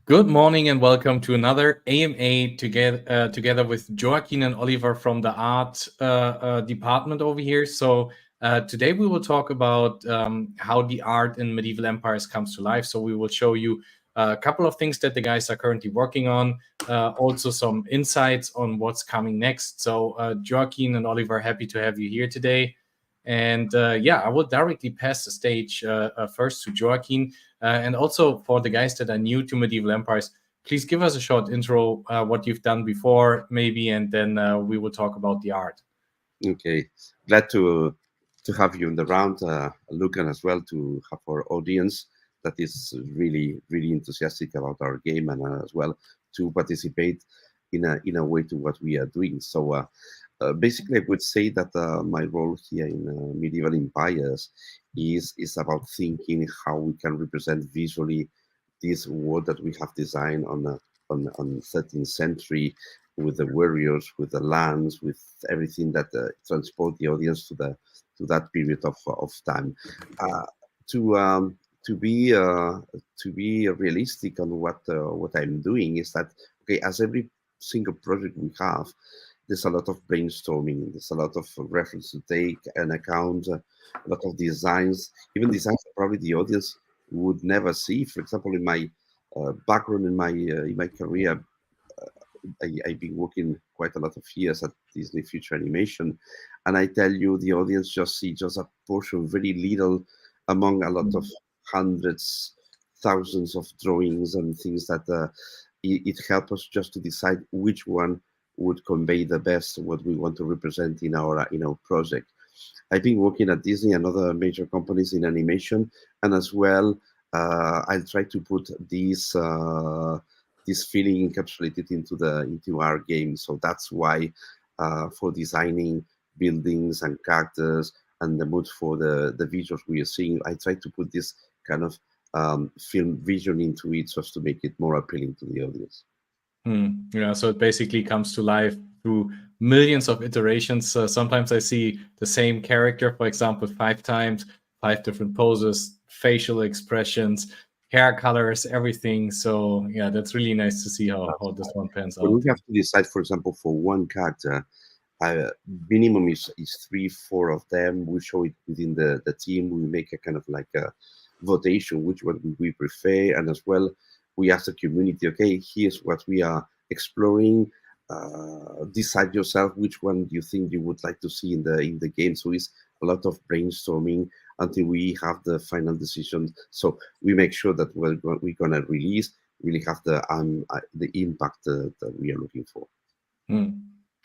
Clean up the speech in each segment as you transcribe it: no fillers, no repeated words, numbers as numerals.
Good morning and welcome to another AMA together with Joaquin and Oliver from the art department over here. So today we will talk about how the art in medieval empires comes to life. So we will show you a couple of things that the guys are currently working on, also some insights on what's coming next. So Joaquin and Oliver, happy to have you here today. And I will directly pass the stage first to Joaquin. And also for the guys that are new to medieval empires, please give us a short intro, what you've done before, maybe, and then we will talk about the art. Okay, glad to have you in the round, Lucan, as well, to have our audience that is really enthusiastic about our game, and as well to participate in a way to what we are doing. So basically, I would say that my role here in medieval empires is about thinking how we can represent visually this world that we have designed on 13th century, with the warriors, with the lands, with everything that transport the audience to that period of time. Uh, to to be realistic on what I'm doing is that, okay, as every single project we have, there's a lot of brainstorming, there's a lot of reference to take and account, a lot of designs, even designs that probably the audience would never see. For example, in my background, in my career, I've been working quite a lot of years at Disney Future Animation, and I tell you, the audience just see just a portion, very little, among a lot of hundreds, thousands of drawings and things that it helps us just to decide which one would convey the best what we want to represent in our project. I've been working at Disney and other major companies in animation, and as well, I'll try to put this feeling encapsulated into our game. So that's why, for designing buildings and characters and the mood for the visuals we are seeing, I try to put this kind of film vision into it, so as to make it more appealing to the audience. Yeah, so it basically comes to life through millions of iterations. Sometimes I see the same character, for example, 5 times, 5 different poses, facial expressions, hair colors, everything. So yeah, that's really nice to see how this one pans When out. we have to decide, for example, for one character, uh, minimum is three, four of them. We show it within the team. We make a kind of like a votation, which one we prefer, and as well, we ask the community, okay, here's what we are exploring. Decide yourself which one you think you would like to see in the game. So it's a lot of brainstorming until we have the final decision. So we make sure that we're gonna release really have the impact that we are looking for. Hmm.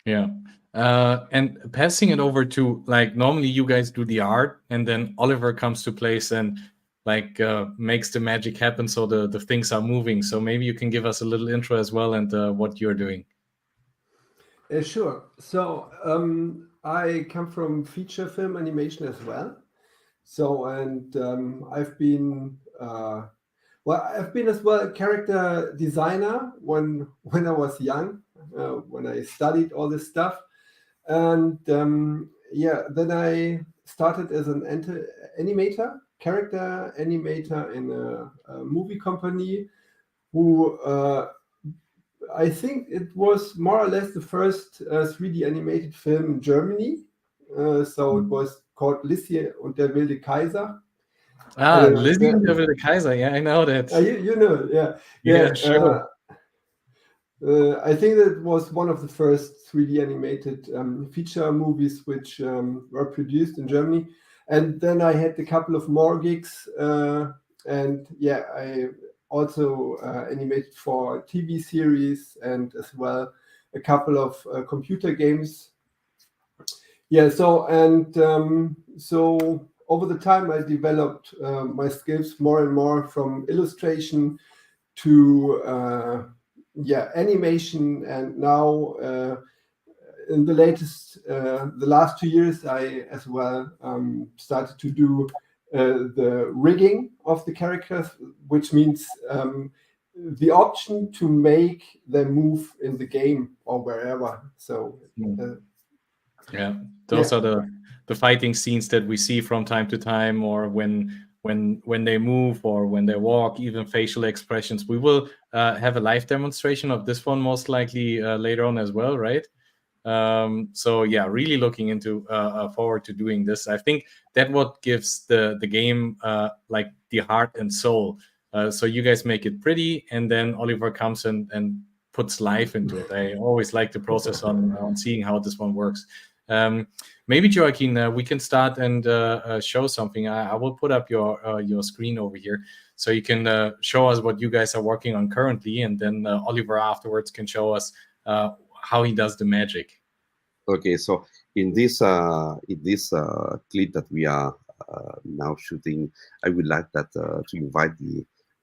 Yeah. And passing it over to, like, normally you guys do the art and then Oliver comes to place and like makes the magic happen so the things are moving. So maybe you can give us a little intro as well and what you're doing. Sure. So I come from feature film animation as well. So and I've been as well a character designer when I was young, when I studied all this stuff, and then I started as an character animator in a movie company who I think it was more or less the first 3D animated film in Germany. So it was called Lizzie und der wilde Kaiser. Lizzie and the Wilde Kaiser. Yeah, I know that. You know, yeah. Yeah, sure. I think that was one of the first 3D animated feature movies which were produced in Germany. And then I had a couple of more gigs. I also animated for TV series and as well a couple of computer games. Yeah, so over the time I developed my skills more and more from illustration to animation, and now in the last 2 years I as well started to do the rigging of the characters, which means the option to make them move in the game or wherever. So those are the fighting scenes that we see from time to time, or when when they move or when they walk, even facial expressions. We will have a live demonstration of this one most likely later on as well, right? So yeah, really looking into forward to doing this. I think that what gives the game like the heart and soul. So you guys make it pretty, and then Oliver comes and puts life into it. I always like the process on seeing how this one works. Maybe Joaquin, we can start and show something. I will put up your screen over here so you can show us what you guys are working on currently, and then Oliver afterwards can show us how he does the magic. Okay, so in this clip that we are now shooting, I would like that to invite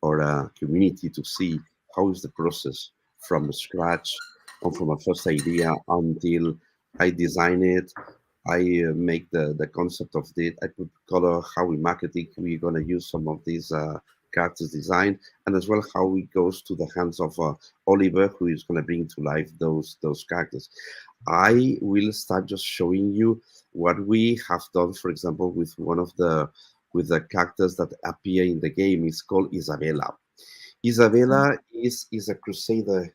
our community to see how is the process from scratch or from a first idea until I design it. I make the concept of it. I put color, how we market it. We're gonna use some of these characters design, and as well how it goes to the hands of Oliver, who is gonna bring to life those characters. I will start just showing you what we have done, for example, with one of the characters that appear in the game. Is called Isabella. Isabella is a crusader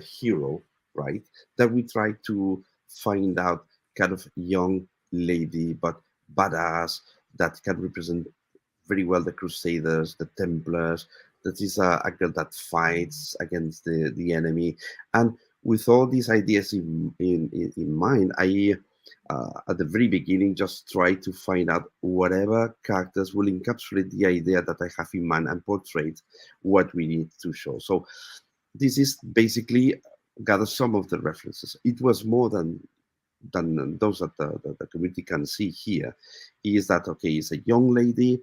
hero, right? That we try to find out kind of young lady, but badass, that can represent very well the Crusaders, the Templars. That is a girl that fights against the enemy. And with all these ideas in mind, I at the very beginning just try to find out whatever characters will encapsulate the idea that I have in mind and portray what we need to show. So this is basically gather some of the references. It was more than those that the community can see here. Is that okay? It's a young lady.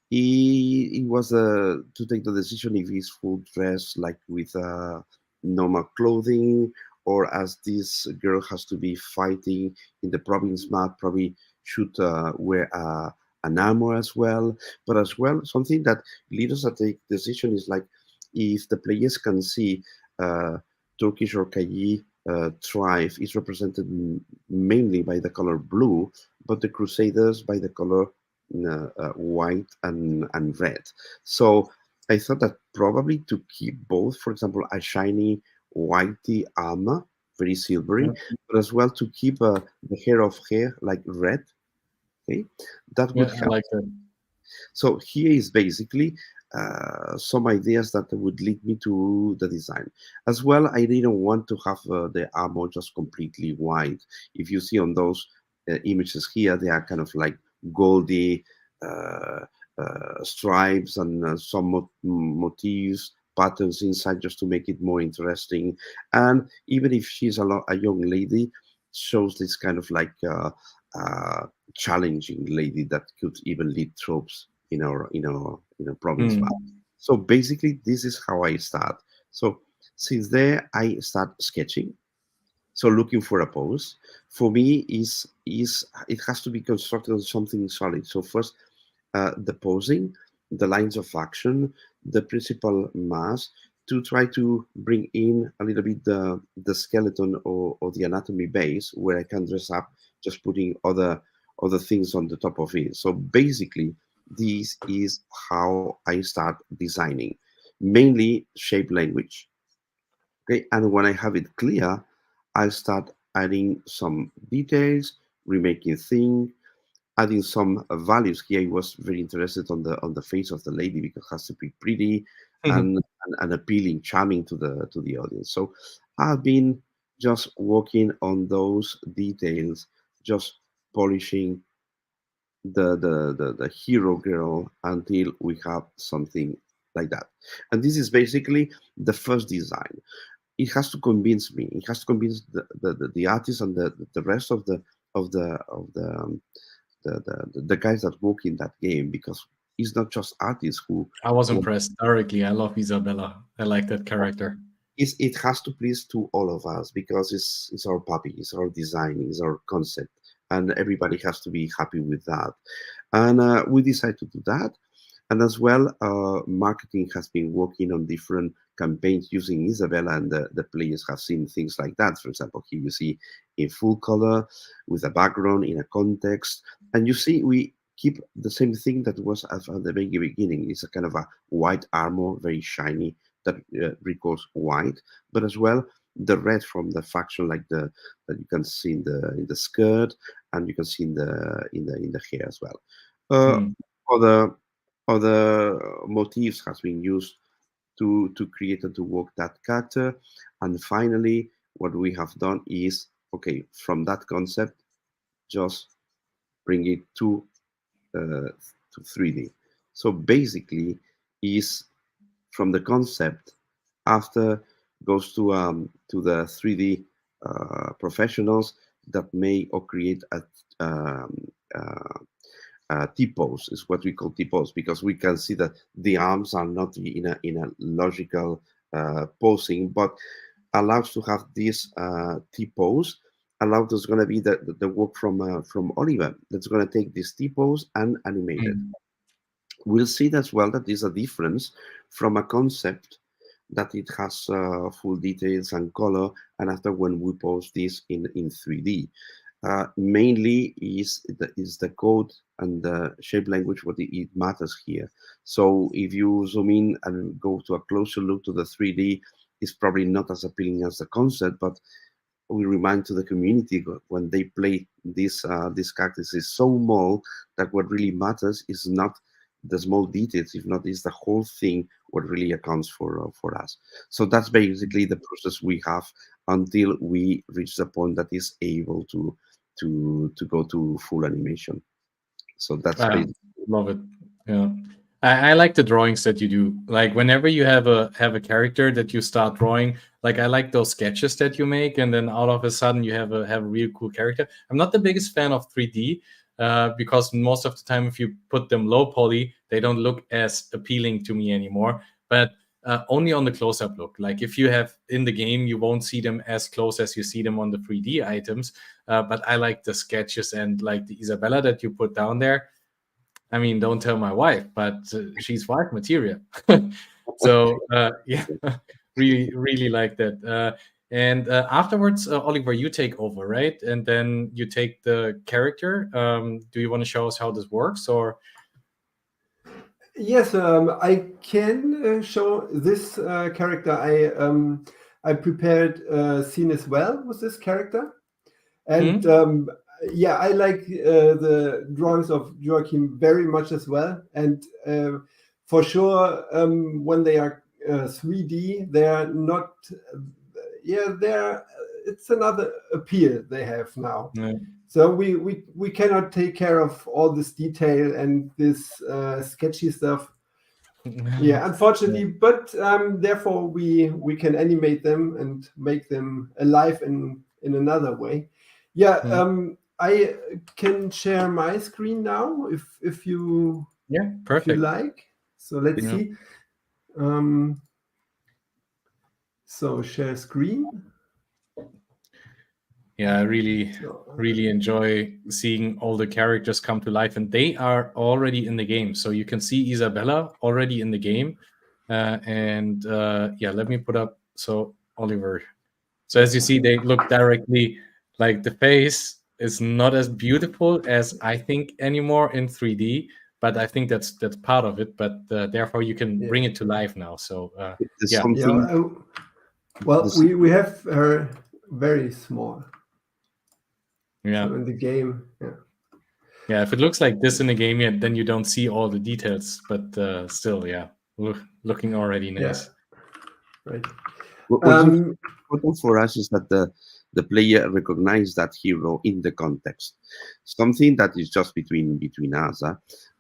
He was to take the decision if he's full dressed, like with normal clothing, or as this girl has to be fighting in the province map, probably should wear an armor as well. But as well, something that leaders that take decision is like if the players can see Turkish or Kayi tribe is represented mainly by the color blue, but the Crusaders by the color white and red. So I thought that probably to keep both, for example, a shiny whitey armor, very silvery, but as well to keep the hair like red. Okay, that would I help. like that. So here is basically some ideas that would lead me to the design. As well, I didn't want to have the armor just completely white. If you see on those images here, they are kind of like goldy stripes and some motifs, patterns inside just to make it more interesting. And even if she's a young lady, shows this kind of like challenging lady that could even lead troops in our province map. So basically, this is how I start. So since there, I start sketching. So looking for a pose for me is it has to be constructed on something solid. So first, the posing, the lines of action, the principal mass, to try to bring in a little bit the skeleton or the anatomy base where I can dress up, just putting other things on the top of it. So basically, this is how I start designing, mainly shape language. Okay, and when I have it clear, I start adding some details, remaking things, adding some values. Here I was very interested on the face of the lady because it has to be pretty and appealing, charming to the audience. So I've been just working on those details, just polishing the hero girl until we have something like that. And this is basically the first design. It has to convince me. It has to convince the artist and the rest of the guys that work in that game, because it's not just artists who. I was impressed directly. I love Isabella. I like that character. It has to please to all of us because it's our puppy, it's our design, it's our concept, and everybody has to be happy with that. And we decided to do that. And as well, marketing has been working on different campaigns using Isabella, and the players have seen things like that. For example, here you see in full color with a background in a context, and you see we keep the same thing that was at the very beginning. It's a kind of a white armor, very shiny, that recalls white, but as well the red from the faction, like the that you can see in the skirt, and you can see in the hair as well. Hmm. Other motifs has been used to create and to work that character. And finally, what we have done is, okay, from that concept, just bring it to 3D. So basically, is from the concept, after goes to the 3D professionals that may or create a um, T-pose, is what we call T-pose, because we can see that the arms are not in a logical posing, but allows to have this T-pose. Allowed is going to be the work from Oliver. That's going to take this T-pose and animate it. Hmm. We'll see as well that there's a difference from a concept that it has full details and color, and after when we post this in 3D. Mainly is the code and the shape language what it matters here. So if you zoom in and go to a closer look to the 3D, it's probably not as appealing as the concept, but we remind to the community when they play these characters is so small that what really matters is not the small details, if not is the whole thing what really accounts for us. So that's basically the process we have until we reach the point that is able to go to full animation. So that's basically. Love it. Yeah. I like the drawings that you do. Like whenever you have a character that you start drawing, like I like those sketches that you make, and then all of a sudden you have a real cool character. I'm not the biggest fan of 3D because most of the time, if you put them low poly, they don't look as appealing to me anymore. But only on the close-up look. Like if you have in the game, you won't see them as close as you see them on the 3D items. But I like the sketches and like the Isabella that you put down there. I mean, don't tell my wife, but she's wife material. So yeah, really like that. And afterwards, Oliver, you take over, right? And then you take the character. Do you want to show us how this works, or? Yes, I can show this character. I prepared a scene as well with this character, and yeah, I like the drawings of Joachim very much as well. And for sure, when they are 3D, they are not. It's another appeal they have now. Yeah. So we cannot take care of all this detail and this sketchy stuff. Yeah, unfortunately, but therefore we can animate them and make them alive in another way. Yeah, I can share my screen now if you perfect. if you like. So let's see. So share screen. Yeah, I really enjoy seeing all the characters come to life, and they are already in the game. So you can see Isabella already in the game. And yeah, let me put up, so Oliver. So as you see, they look directly like the face is not as beautiful as I think anymore in 3D, but I think that's part of it. But therefore you can bring it to life now. So yeah. Well, we have her very small. Yeah. So in the game, yeah, if it looks like this in the game, yeah, then you don't see all the details, but still, yeah, looking already nice. Yeah. Right. What's important for us is that the player recognize that hero in the context. Something that is just between us.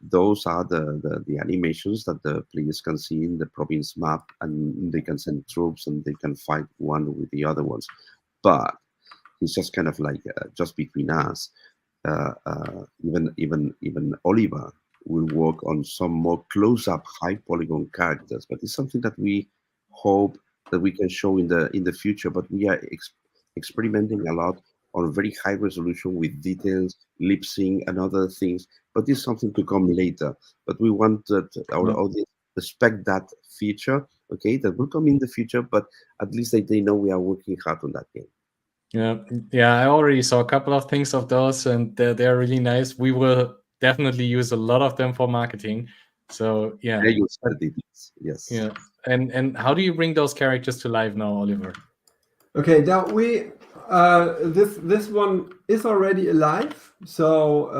Those are the animations that the players can see in the province map, and they can send troops and they can fight one with the other ones. But it's just kind of like just between us. Even Oliver will work on some more close-up, high polygon characters. But it's something that we hope that we can show in the future. But we are experimenting a lot on very high resolution with details, lip sync, and other things. But it's something to come later. But we want that our audience respect that feature. Okay, that will come in the future. But at least they know we are working hard on that game. Yeah, I already saw a couple of things of those, and they're really nice. We will definitely use a lot of them for marketing. So yeah. Yeah, you said it. Yes. Yeah. And how do you bring those characters to life now, Oliver? Okay, now we this one is already alive, so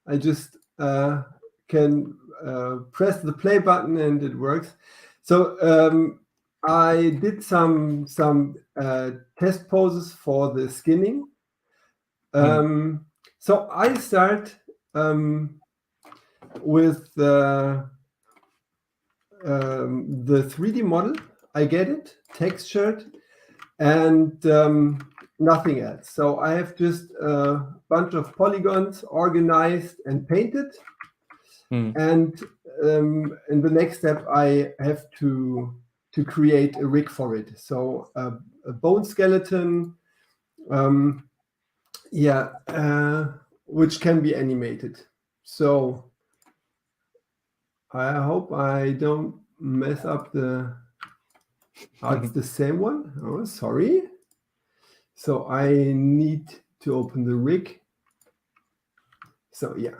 I just can press the play button and it works. So I did some test poses for the skinning. So I start with the 3D model. I get it textured and nothing else. So I have just a bunch of polygons organized and painted. And in the next step, I have to create a rig for it. So a bone skeleton, which can be animated. So I hope I don't mess up the. Oh, it's the same one. Oh, sorry. So I need to open the rig. So yeah.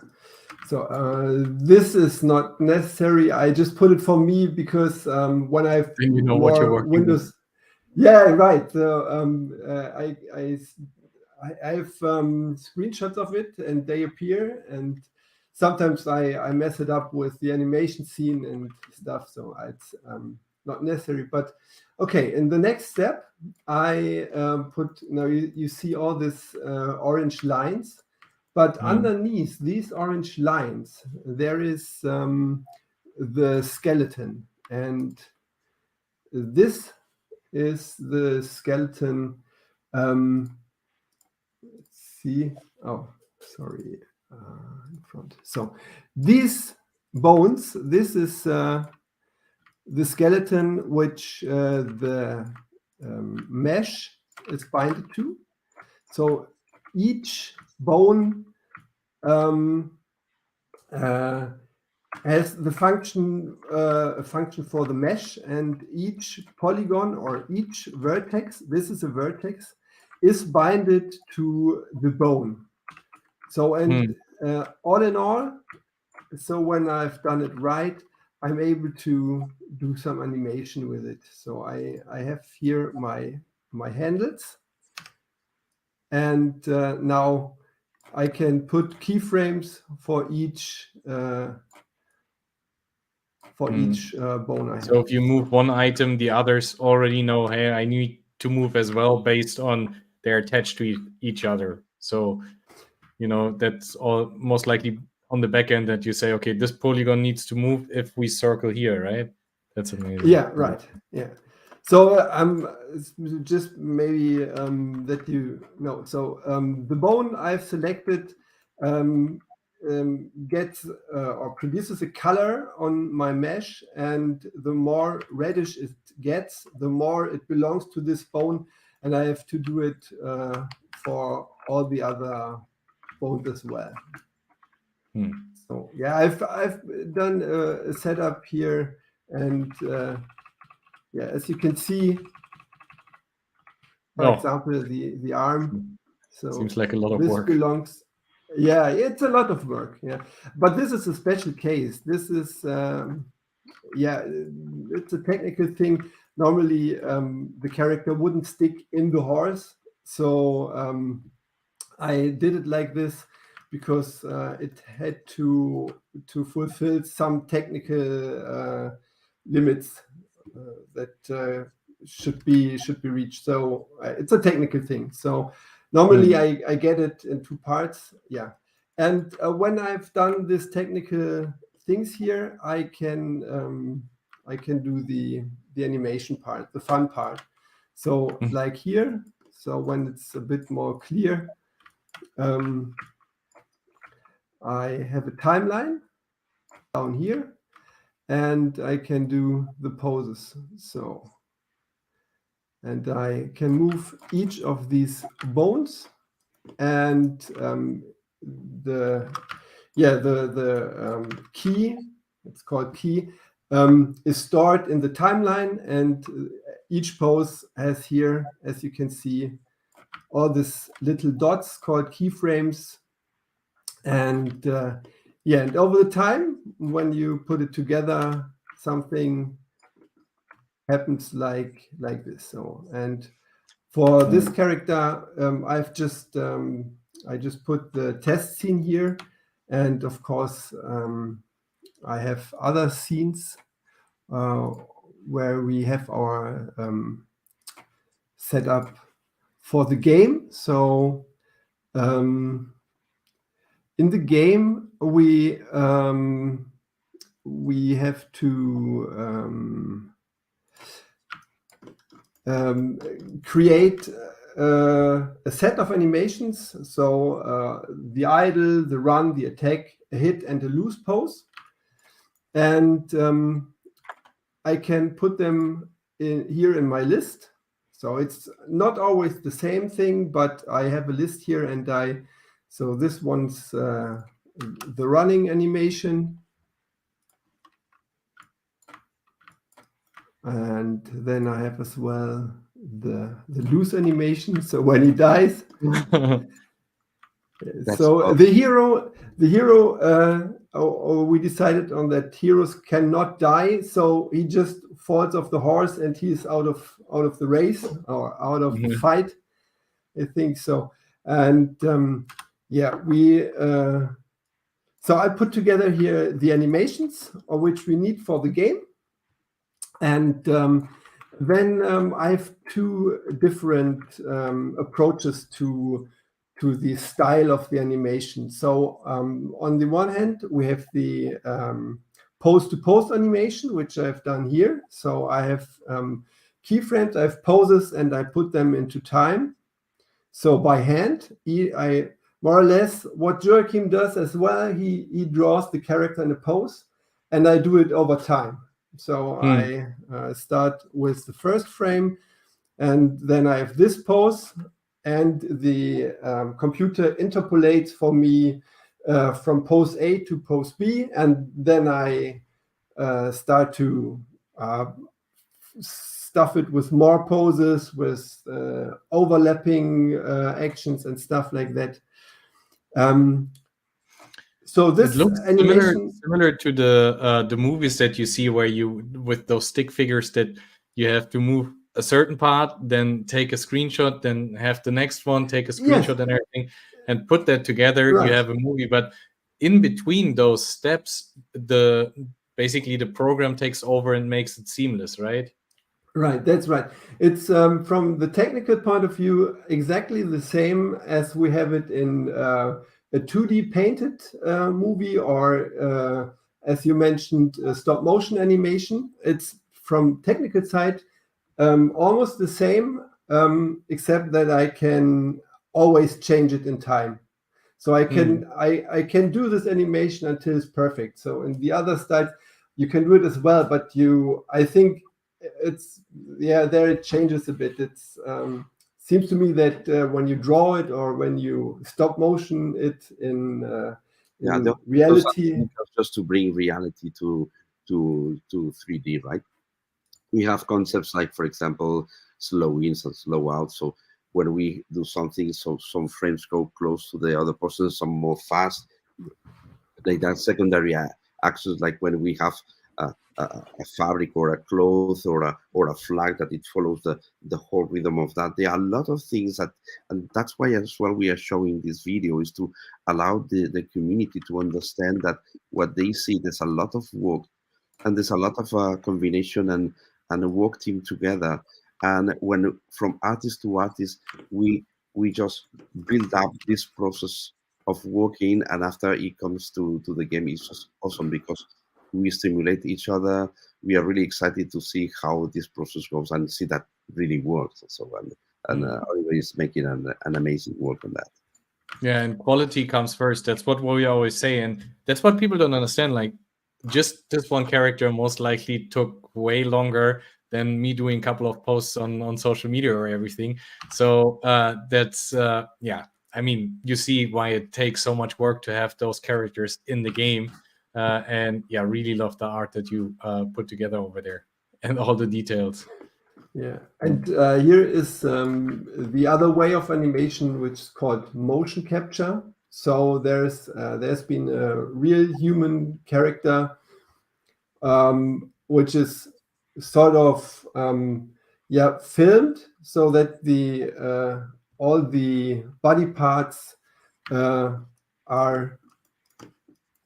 So this is not necessary. I just put it for me because when I've you know what you're working Windows. with. Yeah, right. So I have screenshots of it and they appear, and sometimes I mess it up with the animation scene and stuff. So it's not necessary. But okay, in the next step, I put now you see all these orange lines. But underneath these orange lines, there is the skeleton. And this is the skeleton. Let's see. Oh, sorry. In front. So these bones, this is the skeleton which the mesh is binded to. So each bone has the function for the mesh, and each polygon or each vertex, this is a vertex, is binded to the bone. So and all in all, so when I've done it right, I'm able to do some animation with it. So I have here my handles, and now I can put keyframes for each bone I have. So if you move one item, the others already know, hey, I need to move as well based on they're attached to each other. So, that's all most likely on the back end that you say, okay, this polygon needs to move if we circle here, right? That's amazing. Yeah, right. Yeah. So just maybe that you know. So the bone I've selected gets or produces a color on my mesh, and the more reddish it gets, the more it belongs to this bone, and I have to do it for all the other bones as well. So yeah, I've done a setup here, and yeah, as you can see, for example, the arm. So seems like a lot of this work. belongs. Yeah, it's a lot of work. Yeah, but this is a special case. This is yeah, it's a technical thing. Normally, the character wouldn't stick in the horse, so I did it like this because it had to fulfill some technical limits that should be reached. So it's a technical thing. So normally I get it in two parts. Yeah, and when I've done this technical things here, I can do the animation part, the fun part. So like here. So when it's a bit more clear, I have a timeline down here, and I can do the poses. So, and I can move each of these bones, and the key, it's called key, is stored in the timeline, and each pose has here, as you can see, all these little dots called keyframes, And yeah, and over the time, when you put it together, something happens like this. So, and for this character, I just put the test scene here, and of course I have other scenes where we have our setup for the game. So in the game we have to create a set of animations. So the idle, the run, the attack, a hit, and a loose pose. And I can put them here in my list. So it's not always the same thing, but I have a list here, and so this one's the running animation. And then I have as well the loose animation. So when he dies, so awesome. the hero, we decided on that heroes cannot die. So he just falls off the horse and he's out of the race or out of the fight. I think so. And yeah, so I put together here the animations of which we need for the game. And then I have two different approaches to the style of the animation. So on the one hand, we have the pose-to-pose animation, which I've done here. So I have keyframes, I have poses, and I put them into time. So by hand, I more or less what Joachim does as well. He draws the character in a pose, and I do it over time. So I start with the first frame, and then I have this pose, and the computer interpolates for me from pose A to pose B, and then I start to stuff it with more poses, with overlapping actions and stuff like that. So this looks similar to the movies that you see where you, with those stick figures, that you have to move a certain part, then take a screenshot, then have the next one, take a screenshot and everything, and put that together. Right. You have a movie, but in between those steps, basically the program takes over and makes it seamless, right? Right, that's right. It's from the technical point of view exactly the same as we have it in a 2D painted movie, or as you mentioned, stop motion animation. It's from technical side almost the same, except that I can always change it in time. So I can I can do this animation until it's perfect. So in the other side, you can do it as well, but I think it's there it changes a bit. It's seems to me that when you draw it or when you stop motion it in reality, just to bring reality to 3D, right? We have concepts like, for example, slow ins and slow out. So when we do something, so some frames go close to the other person, some more fast, like that secondary actions, like when we have a fabric or a cloth or a flag, that it follows the whole rhythm of that. There are a lot of things and that's why as well we are showing this video, is to allow the community to understand that what they see, there's a lot of work and there's a lot of combination and a work team together. And when from artist to artist, we just build up this process of working, and after it comes to the game, it's just awesome because we stimulate each other. We are really excited to see how this process goes and see that really works. So Oliver is making an amazing work on that. Yeah, and quality comes first. That's what we always say, and that's what people don't understand. Like, just this one character most likely took way longer than me doing a couple of posts on social media or everything. So that's I mean, you see why it takes so much work to have those characters in the game. And yeah, really love the art that you put together over there and all the details. Yeah, and here is the other way of animation, which is called motion capture. So there's been a real human character, which is sort of filmed so that the all the body parts are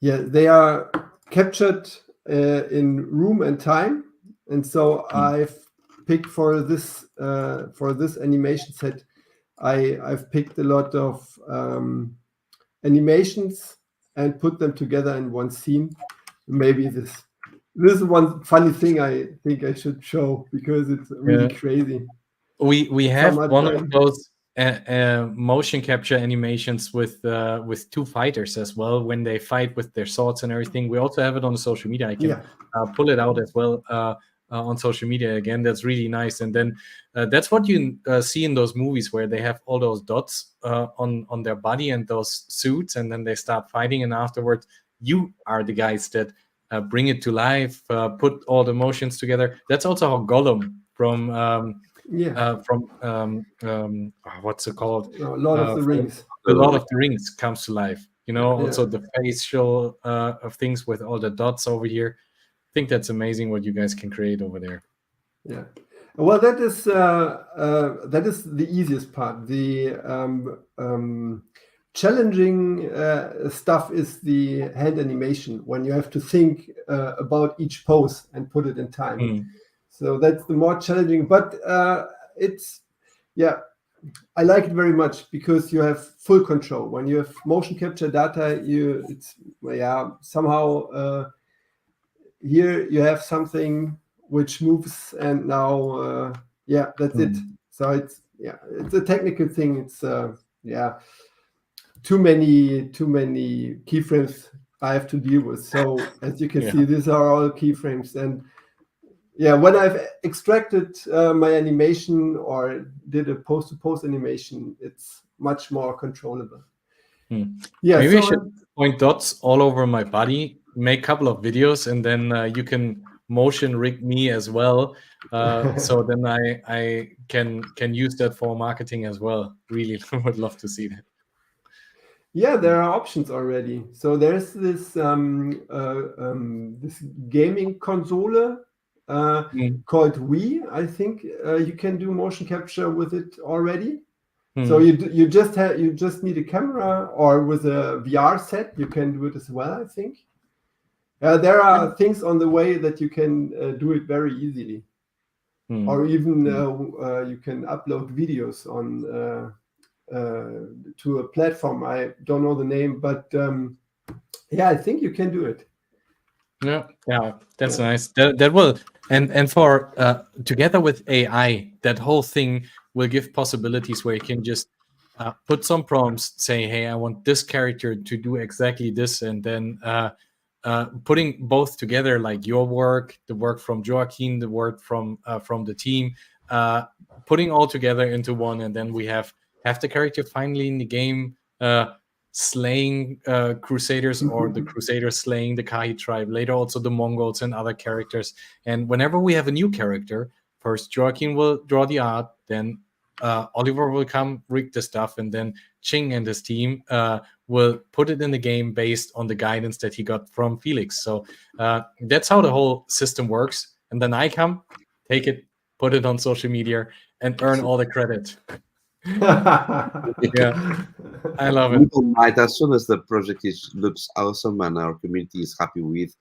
they are captured in room and time. And so I've picked for this animation set, I've picked a lot of animations and put them together in one scene. Maybe this is one funny thing I think I should show, because it's really crazy. We have Some are one trying- of those motion capture animations with two fighters as well, when they fight with their swords and everything. We also have it on social media. I can pull it out as well on social media again. That's really nice. And then that's what you see in those movies, where they have all those dots on their body and those suits, and then they start fighting, and afterwards you are the guys that bring it to life, put all the motions together. That's also how Gollum from what's it called? Lord of the Rings. The Lord of the Rings comes to life. Also the facial of things with all the dots over here. I think that's amazing what you guys can create over there. Yeah. Well, that is the easiest part. The challenging stuff is the hand animation, when you have to think about each pose and put it in time. So that's the more challenging, but it's I like it very much, because you have full control. When you have motion capture data, somehow here you have something which moves, and now that's it. So it's a technical thing. It's too many keyframes I have to deal with. So as you can see, these are all keyframes. And when I've extracted my animation or did a post-to-post animation, it's much more controllable. Maybe I should point dots all over my body, make a couple of videos, and then you can motion rig me as well. So then I can use that for marketing as well. Really would love to see that. Yeah, there are options already. So there's this this gaming console called Wii. I think you can do motion capture with it already. So you just need a camera, or with a VR set you can do it as well, I think. There are things on the way that you can do it very easily, or even you can upload videos on to a platform. I don't know the name, but I think you can do it. Yeah, that's nice. That will, and for together with AI, that whole thing will give possibilities where you can just put some prompts, say, hey, I want this character to do exactly this, and then putting both together, like your work, the work from Joaquin, the work from the team, putting all together into one, and then we have the character finally in the game slaying Crusaders, or the Crusaders slaying the Kahi tribe, later also the Mongols and other characters. And whenever we have a new character, first Joaquin will draw the art, then Oliver will come rig the stuff, and then Ching and his team will put it in the game based on the guidance that he got from Felix. So that's how the whole system works. And then I come, take it, put it on social media, and earn all the credit. I love it. Might, as soon as the project looks awesome and our community is happy with,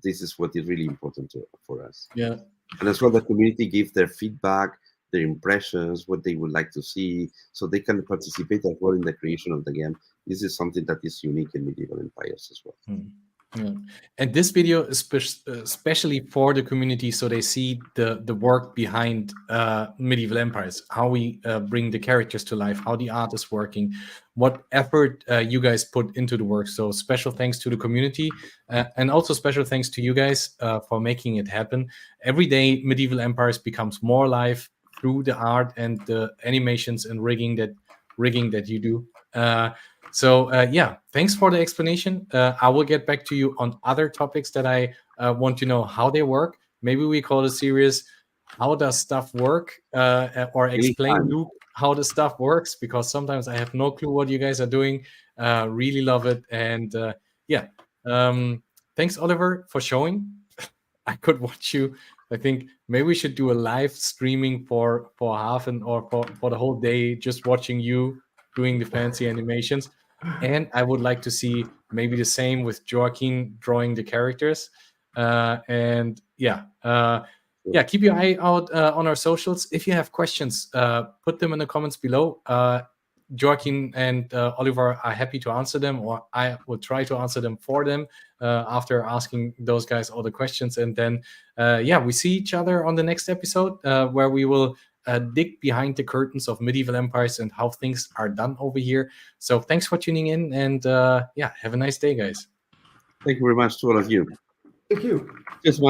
this is what is really important for us. Yeah. And as well, the community give their feedback, their impressions, what they would like to see, so they can participate as well in the creation of the game. This is something that is unique in Medieval Empires as well. Yeah. And this video is especially for the community, so they see the work behind Medieval Empires, how we bring the characters to life, how the art is working, what effort you guys put into the work. So special thanks to the community, and also special thanks to you guys for making it happen. Every day Medieval Empires becomes more alive through the art and the animations and rigging that you do. So thanks for the explanation. I will get back to you on other topics that I want to know how they work. Maybe we call the series "How Does Stuff Work?" Or explain how the stuff works, because sometimes I have no clue what you guys are doing. Really love it. And thanks, Oliver, for showing. I could watch you. I think maybe we should do a live streaming for half an or for the whole day, just watching you doing the fancy animations. And I would like to see maybe the same with Joaquin drawing the characters. Keep your eye out on our socials. If you have questions, put them in the comments below. Joaquin and Oliver are happy to answer them, or I will try to answer them for them after asking those guys all the questions. And then, we see each other on the next episode where we will dig behind the curtains of medieval empires and how things are done over here. So thanks for tuning in, and have a nice day, guys. Thank you very much to all of you. Thank you. Cheers,